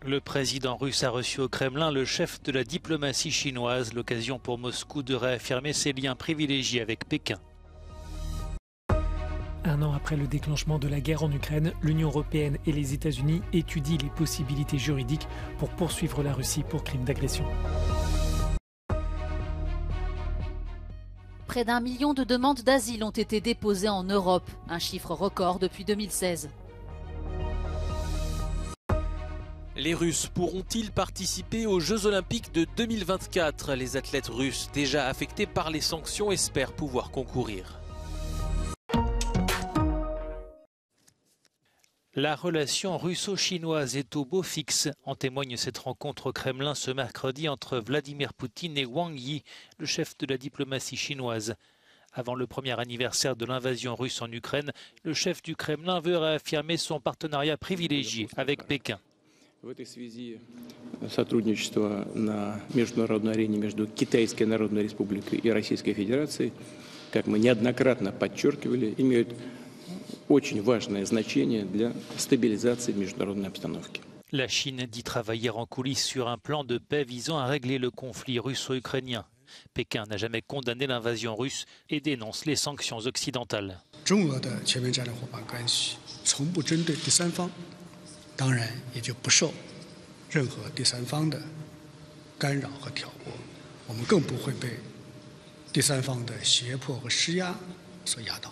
Le président russe a reçu au Kremlin le chef de la diplomatie chinoise, l'occasion pour Moscou de réaffirmer ses liens privilégiés avec Pékin. Un an après le déclenchement de la guerre en Ukraine, l'Union européenne et les États-Unis étudient les possibilités juridiques pour poursuivre la Russie pour crimes d'agression. Près d'1 million de demandes d'asile ont été déposées en Europe, un chiffre record depuis 2016. Les Russes pourront-ils participer aux Jeux Olympiques de 2024 ? Les athlètes russes déjà affectés par les sanctions espèrent pouvoir concourir. La relation russo-chinoise est au beau fixe. En témoigne cette rencontre au Kremlin ce mercredi entre Vladimir Poutine et Wang Yi, le chef de la diplomatie chinoise. Avant le premier anniversaire de l'invasion russe en Ukraine, le chef du Kremlin veut réaffirmer son partenariat privilégié avec Pékin. В этой связи сотрудничество на международной арене между Китайской Народной Республикой и Российской Федерацией, как мы неоднократно подчеркивали, имеют очень важное значение для стабилизации международной обстановки. La Chine dit travailler en coulisses sur un plan de paix visant à régler le conflit russo-ukrainien. Pékin n'a jamais condamné l'invasion russe et dénonce les sanctions occidentales. 中俄的全面战略伙伴关系从不针对第三方，当然也就不受任何第三方的干扰和挑拨，我们更不会被第三方的胁迫和施压所压倒。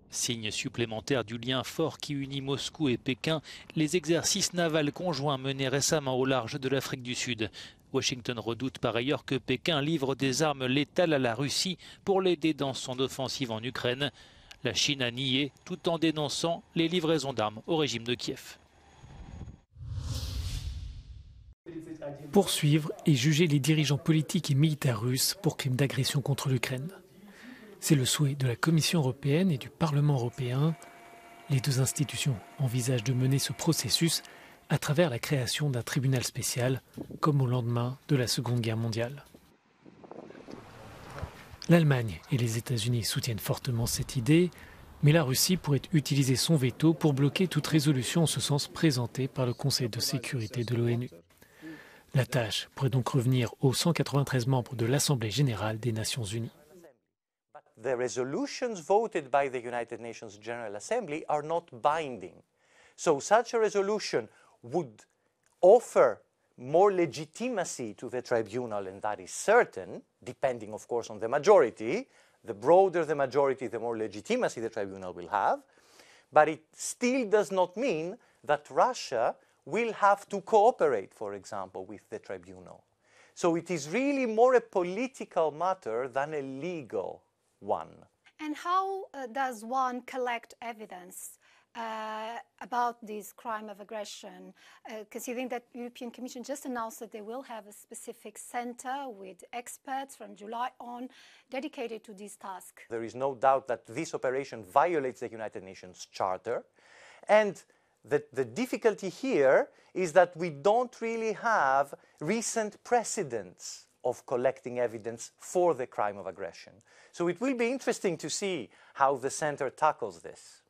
Signe supplémentaire du lien fort qui unit Moscou et Pékin, les exercices navals conjoints menés récemment au large de l'Afrique du Sud. Washington redoute par ailleurs que Pékin livre des armes létales à la Russie pour l'aider dans son offensive en Ukraine. La Chine a nié tout en dénonçant les livraisons d'armes au régime de Kiev. Poursuivre et juger les dirigeants politiques et militaires russes pour crimes d'agression contre l'Ukraine. C'est le souhait de la Commission européenne et du Parlement européen. Les deux institutions envisagent de mener ce processus à travers la création d'un tribunal spécial, comme au lendemain de la Seconde Guerre mondiale. L'Allemagne et les États-Unis soutiennent fortement cette idée, mais la Russie pourrait utiliser son veto pour bloquer toute résolution en ce sens présentée par le Conseil de sécurité de l'ONU. La tâche pourrait donc revenir aux 193 membres de l'Assemblée générale des Nations unies. The resolutions voted by the United Nations General Assembly are not binding. So such a resolution would offer more legitimacy to the tribunal, and that is certain, depending of course on the majority. The broader the majority, the more legitimacy the tribunal will have. But it still does not mean that Russia will have to cooperate, for example, with the tribunal. So it is really more a political matter than a legal one. And how does one collect evidence about this crime of aggression? Because you think that the European Commission just announced that they will have a specific center with experts from July on dedicated to this task. There is no doubt that this operation violates the United Nations Charter. And the difficulty here is that we don't really have recent precedents of collecting evidence for the crime of aggression. So it will be interesting to see how the center tackles this.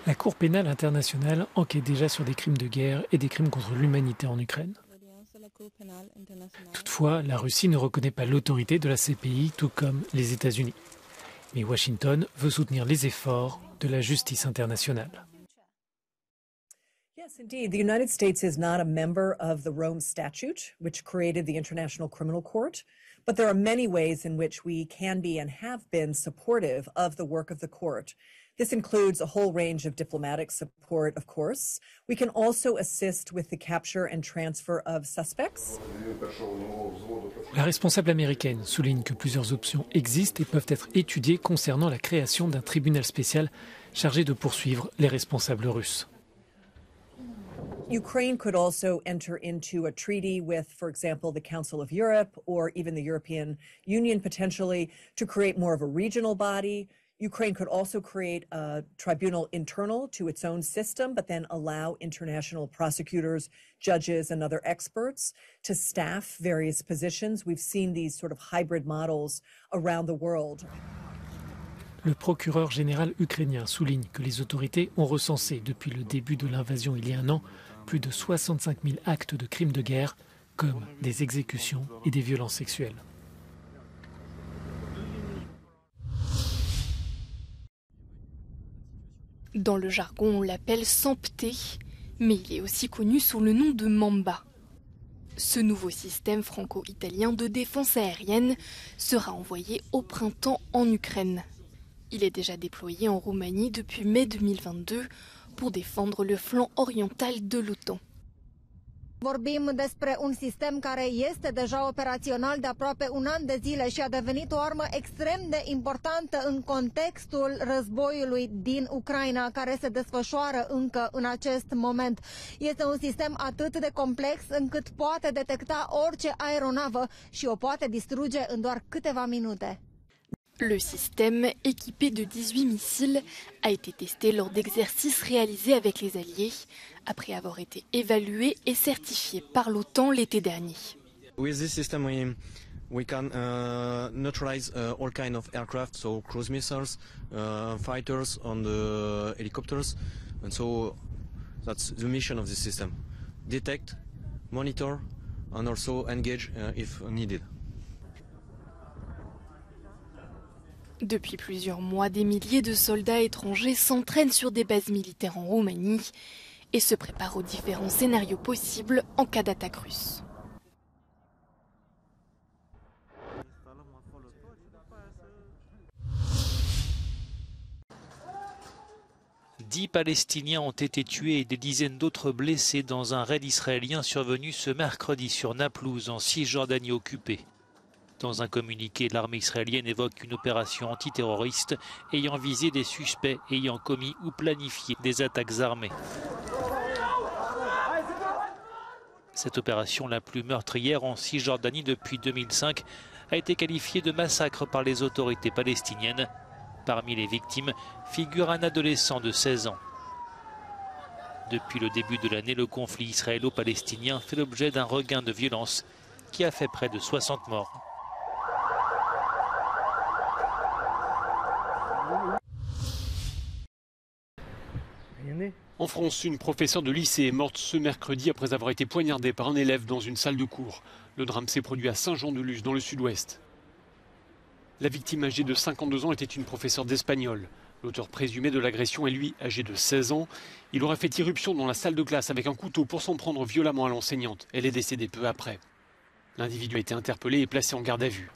La Cour pénale internationale enquête déjà sur des crimes de guerre et des crimes contre l'humanité en Ukraine. Toutefois, la Russie ne reconnaît pas l'autorité de la CPI, tout comme les États-Unis. Mais Washington veut soutenir les efforts de la justice internationale. Yes, indeed. The United States is not a member of the Rome Statute, which created the International Criminal Court, but there are many ways in which we can be and have been supportive of the work of the court. This includes a whole range of diplomatic support, of course. We can also assist with the capture and transfer of suspects. La responsable américaine souligne que plusieurs options existent et peuvent être étudiées concernant la création d'un tribunal spécial chargé de poursuivre les responsables russes. Ukraine could also enter into a treaty with, for example, the Council of Europe or even the European Union potentially to create more of a regional body. Ukraine could also create a tribunal internal to its own system, but then allow international prosecutors, judges, and other experts to staff various positions. We've seen these sort of hybrid models around the world. Le procureur général ukrainien souligne que les autorités ont recensé depuis le début de l'invasion il y a un an plus de 65 000 actes de crimes de guerre, comme des exécutions et des violences sexuelles. Dans le jargon, on l'appelle Sampté, mais il est aussi connu sous le nom de Mamba. Ce nouveau système franco-italien de défense aérienne sera envoyé au printemps en Ukraine. Il est déjà déployé en Roumanie depuis mai 2022 pour défendre le flanc oriental de l'OTAN. Vorbim despre un sistem care este deja operațional de aproape un an de zile și a devenit o armă extrem de importantă în contextul războiului din Ucraina, care se desfășoară încă în acest moment. Este un sistem atât de complex încât poate detecta orice aeronavă și o poate distruge în doar câteva minute. Le système, équipé de 18 missiles, a été testé lors d'exercices réalisés avec les Alliés, après avoir été évalué et certifié par l'OTAN l'été dernier. With this system, we can neutralize all kinds of aircraft, so cruise missiles, fighters, and helicopters, and so that's the mission of this system: detect, monitor, and also engage if needed. Depuis plusieurs mois, des milliers de soldats étrangers s'entraînent sur des bases militaires en Roumanie et se préparent aux différents scénarios possibles en cas d'attaque russe. Dix Palestiniens ont été tués et des dizaines d'autres blessés dans un raid israélien survenu ce mercredi sur Naplouse, en Cisjordanie occupée. Dans un communiqué, l'armée israélienne évoque une opération antiterroriste ayant visé des suspects ayant commis ou planifié des attaques armées. Cette opération, la plus meurtrière en Cisjordanie depuis 2005, a été qualifiée de massacre par les autorités palestiniennes. Parmi les victimes figure un adolescent de 16 ans. Depuis le début de l'année, le conflit israélo-palestinien fait l'objet d'un regain de violence qui a fait près de 60 morts. En France, une professeure de lycée est morte ce mercredi après avoir été poignardée par un élève dans une salle de cours. Le drame s'est produit à Saint-Jean-de-Luz, dans le sud-ouest. La victime âgée de 52 ans était une professeure d'espagnol. L'auteur présumé de l'agression est lui âgé de 16 ans. Il aurait fait irruption dans la salle de classe avec un couteau pour s'en prendre violemment à l'enseignante. Elle est décédée peu après. L'individu a été interpellé et placé en garde à vue.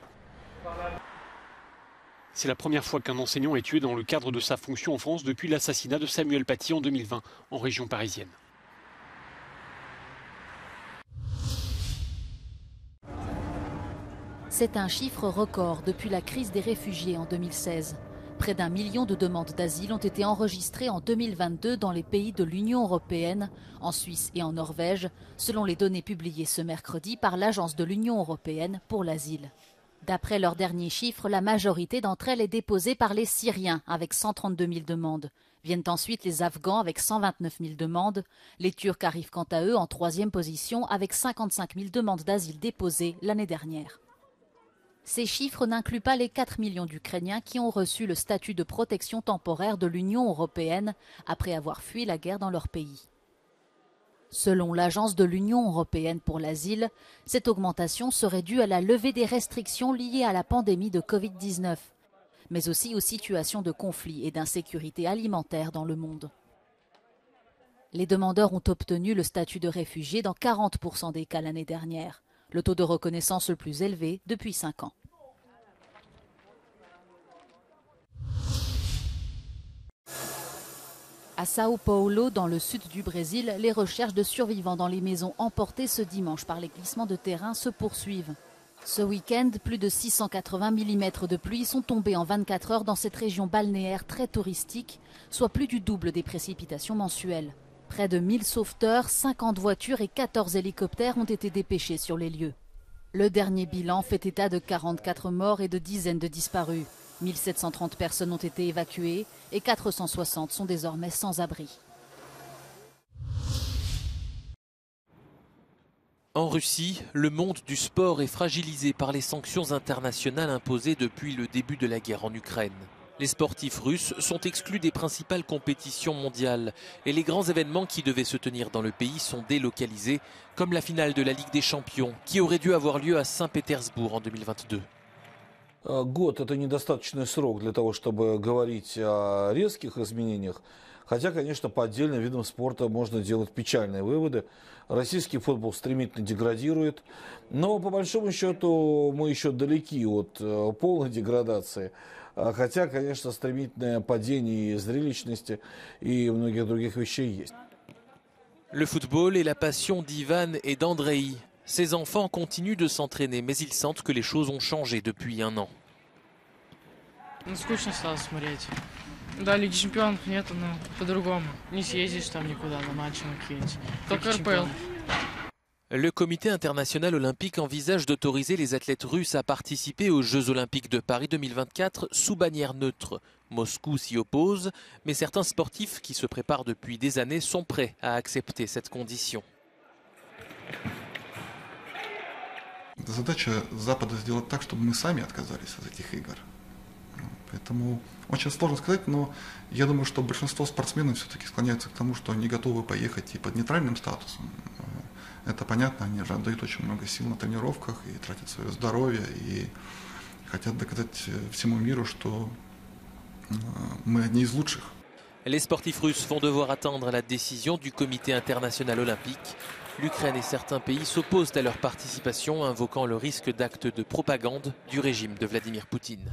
C'est la première fois qu'un enseignant est tué dans le cadre de sa fonction en France depuis l'assassinat de Samuel Paty en 2020, en région parisienne. C'est un chiffre record depuis la crise des réfugiés en 2016. Près d'1 million de demandes d'asile ont été enregistrées en 2022 dans les pays de l'Union européenne, en Suisse et en Norvège, selon les données publiées ce mercredi par l'Agence de l'Union européenne pour l'asile. D'après leurs derniers chiffres, la majorité d'entre elles est déposée par les Syriens, avec 132 000 demandes. Viennent ensuite les Afghans, avec 129 000 demandes. Les Turcs arrivent quant à eux en 3e position, avec 55 000 demandes d'asile déposées l'année dernière. Ces chiffres n'incluent pas les 4 millions d'Ukrainiens qui ont reçu le statut de protection temporaire de l'Union européenne après avoir fui la guerre dans leur pays. Selon l'Agence de l'Union européenne pour l'asile, cette augmentation serait due à la levée des restrictions liées à la pandémie de Covid-19, mais aussi aux situations de conflit et d'insécurité alimentaire dans le monde. Les demandeurs ont obtenu le statut de réfugié dans 40% des cas l'année dernière, le taux de reconnaissance le plus élevé depuis 5 ans. À Sao Paulo, dans le sud du Brésil, les recherches de survivants dans les maisons emportées ce dimanche par les glissements de terrain se poursuivent. Ce week-end, plus de 680 mm de pluie sont tombés en 24 heures dans cette région balnéaire très touristique, soit plus du double des précipitations mensuelles. Près de 1000 sauveteurs, 50 voitures et 14 hélicoptères ont été dépêchés sur les lieux. Le dernier bilan fait état de 44 morts et de dizaines de disparus. 1730 personnes ont été évacuées et 460 sont désormais sans abri. En Russie, le monde du sport est fragilisé par les sanctions internationales imposées depuis le début de la guerre en Ukraine. Les sportifs russes sont exclus des principales compétitions mondiales et les grands événements qui devaient se tenir dans le pays sont délocalisés, comme la finale de la Ligue des Champions qui aurait dû avoir lieu à Saint-Pétersbourg en 2022. Год – это недостаточный срок для того, чтобы говорить о резких изменениях. Хотя, конечно, по отдельным видам спорта можно делать печальные выводы. Российский футбол стремительно деградирует. Но, по большому счету, мы еще далеки от полной деградации. Хотя, конечно, стремительное падение и зрелищности, и многих других вещей есть. Le football est la passion d'Ivan et d'Andrei. Ces enfants continuent de s'entraîner, mais ils sentent que les choses ont changé depuis un an. Скучно стало смотреть. Да, Лиги Чемпионов нету, но по-другому. Не съездишь там никуда на матчи на какие-нибудь. Только РПЛ. Le comité international olympique envisage d'autoriser les athlètes russes à participer aux Jeux olympiques de Paris 2024 sous bannière neutre. Moscou s'y oppose, mais certains sportifs qui se préparent depuis des années sont prêts à accepter cette condition. Задача Запада сделать так, чтобы мы сами отказались от этих игр. Поэтому очень сложно сказать, но я думаю, что большинство спортсменов все-таки склоняются к тому, что они готовы поехать и под нейтральным статусом. Это понятно, они же отдают очень много сил на тренировках и тратят свое здоровье, и хотят доказать всему миру, что мы одни из лучших. Les sportifs russes vont devoir attendre la décision du comité international olympique. L'Ukraine et certains pays s'opposent à leur participation, invoquant le risque d'actes de propagande du régime de Vladimir Poutine.